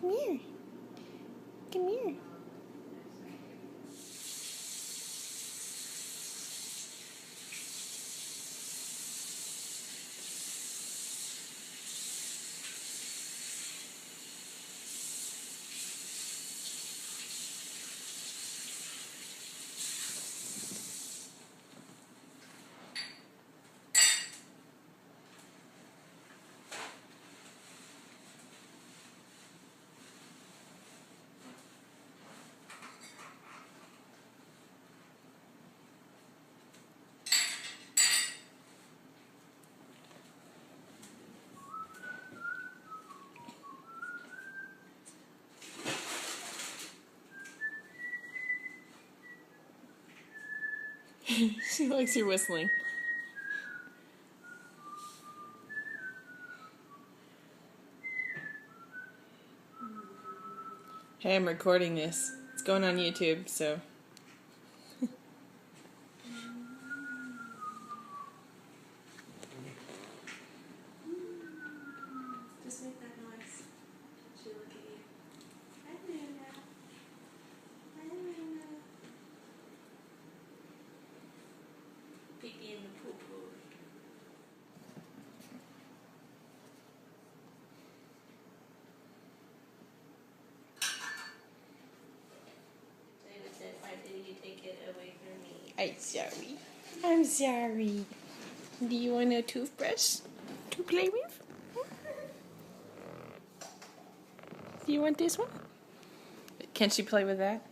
Come here. Come here. She likes your whistling. Hey, I'm recording this. It's going on YouTube, so. Just make that noise. She look at you. Hi, Luna. Hi, Luna. Pee-pee in the poo-poo. David said, why did you take it away from me? I'm sorry. I'm sorry. Do you want a toothbrush to play with? Do you want this one? Can she play with that?